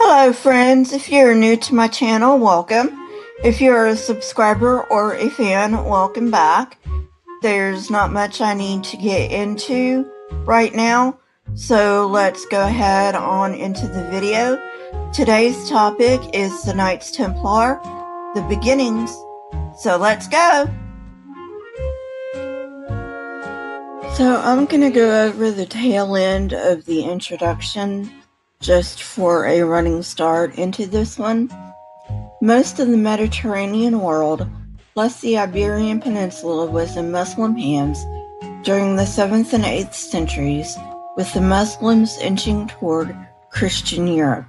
Hello friends, if you're new to my channel, welcome. If you're a subscriber or a fan, welcome back. There's not much I need to get into right now, so let's go ahead on into the video. Today's topic is the Knights Templar, the beginnings, so let's go. So I'm going to go over the tail end of the introduction just for a running start into this one. Most of the Mediterranean world, plus the Iberian Peninsula, was in Muslim hands during the 7th and 8th centuries, with the Muslims inching toward Christian Europe.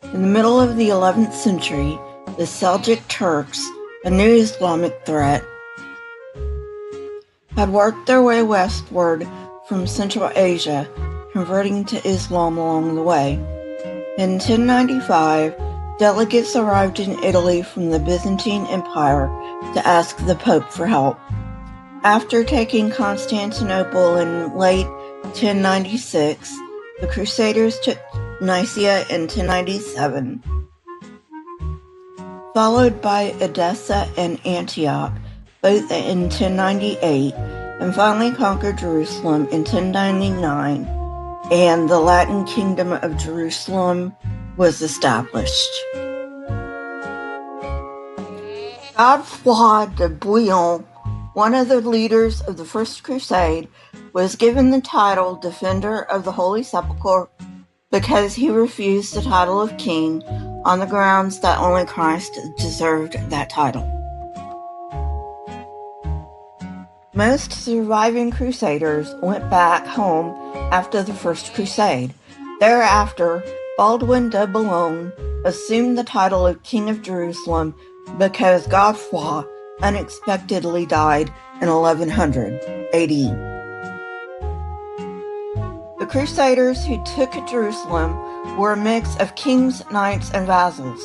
In the middle of the 11th century, the Seljuk Turks, a new Islamic threat, had worked their way westward from Central Asia, converting to Islam along the way. In 1095, delegates arrived in Italy from the Byzantine Empire to ask the Pope for help. After taking Constantinople in late 1096, the Crusaders took Nicaea in 1097, followed by Edessa and Antioch, both in 1098, and finally conquered Jerusalem in 1099. And the Latin Kingdom of Jerusalem was established. Godefroy de Bouillon, one of the leaders of the First Crusade, was given the title Defender of the Holy Sepulchre because he refused the title of king on the grounds that only Christ deserved that title. Most surviving crusaders went back home after the First Crusade. Thereafter, Baldwin de Bouillon assumed the title of King of Jerusalem because Godefroy unexpectedly died in 1100 AD. The Crusaders who took Jerusalem were a mix of kings, knights, and vassals.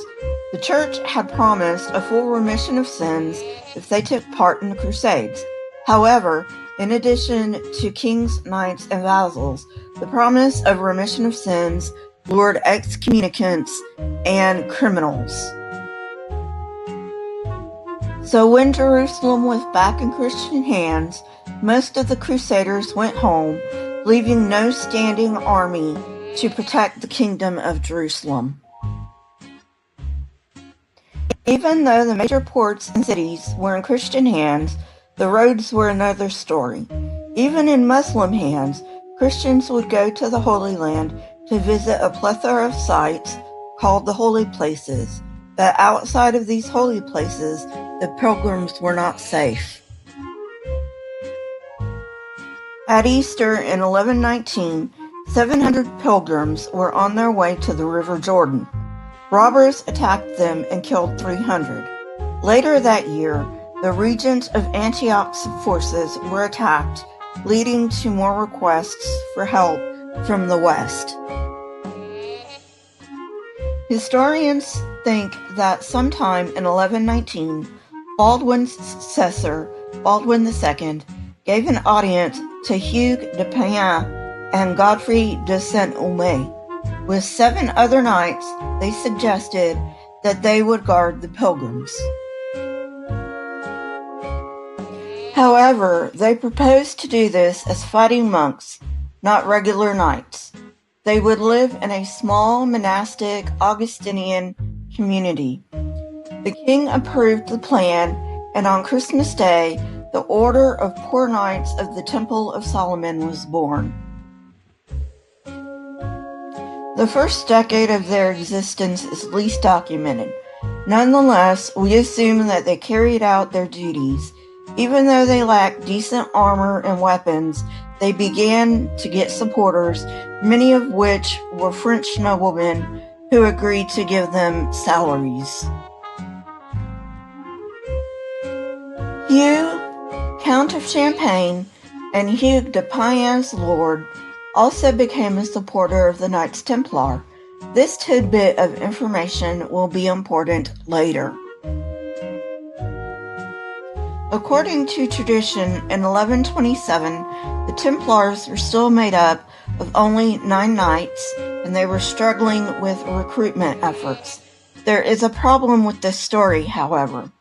The Church had promised a full remission of sins if they took part in the Crusades. However, in addition to kings, knights, and vassals, the promise of remission of sins lured excommunicants and criminals. So when Jerusalem was back in Christian hands, most of the Crusaders went home, leaving no standing army to protect the Kingdom of Jerusalem. Even though the major ports and cities were in Christian hands, the roads were another story. Even in Muslim hands, Christians would go to the Holy Land to visit a plethora of sites called the Holy Places, but outside of these holy places, the pilgrims were not safe. At Easter in 1119, 700 pilgrims were on their way to the River Jordan. Robbers attacked them and killed 300. Later that year, the regent of Antioch's forces were attacked, leading to more requests for help from the west. Historians think that sometime in 1119, Baldwin's successor, Baldwin II, gave an audience to Hugues de Payens and Godfrey de Saint-Omer. With 7 other knights, they suggested that they would guard the pilgrims. However, they proposed to do this as fighting monks, not regular knights. They would live in a small monastic Augustinian community. The king approved the plan, and on Christmas Day, the Order of Poor Knights of the Temple of Solomon was born. The first decade of their existence is least documented. Nonetheless, we assume that they carried out their duties. Even though they lacked decent armor and weapons, they began to get supporters, many of which were French noblemen who agreed to give them salaries. Hugh, Count of Champagne, and Hugues de Payens Lord also became a supporter of the Knights Templar. This tidbit of information will be important later. According to tradition, in 1127, the Templars were still made up of only 9 knights, and and they were struggling with recruitment efforts. There is a problem with this story, however.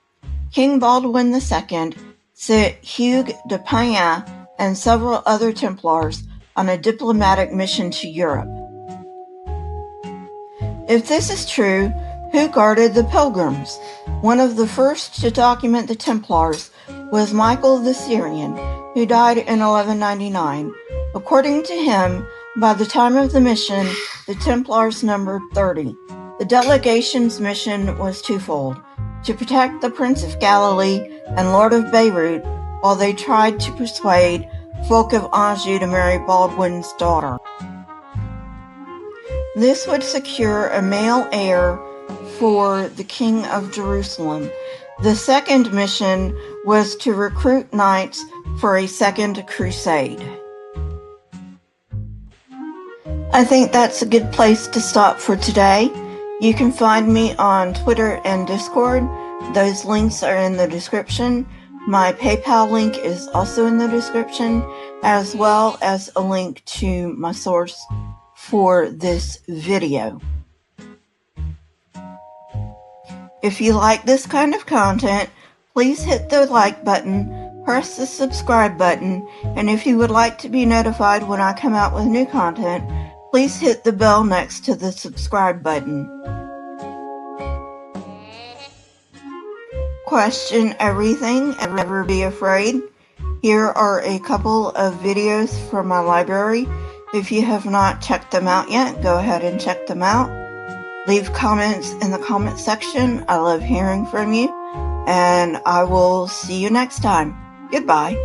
King Baldwin II sent Hugues de Payens and several other Templars on a diplomatic mission to Europe. If this is true, who guarded the pilgrims? One of the first to document the Templars was Michael the Syrian, who died in 1199. According to him, by the time of the mission, the Templars numbered 30. The delegation's mission was twofold: to protect the Prince of Galilee and Lord of Beirut while they tried to persuade Fulk of Anjou to marry Baldwin's daughter. This would secure a male heir for the King of Jerusalem. The second mission was to recruit knights for a second crusade. I think that's a good place to stop for today. You can find me on Twitter and Discord. Those links are in the description. My PayPal link is also in the description, as well as a link to my source for this video. If you like this kind of content, please hit the like button, press the subscribe button, and if you would like to be notified when I come out with new content, please hit the bell next to the subscribe button. Question everything and never be afraid. Here are a couple of videos from my library. If you have not checked them out yet, go ahead and check them out. Leave comments in the comment section. I love hearing from you, and I will see you next time. Goodbye.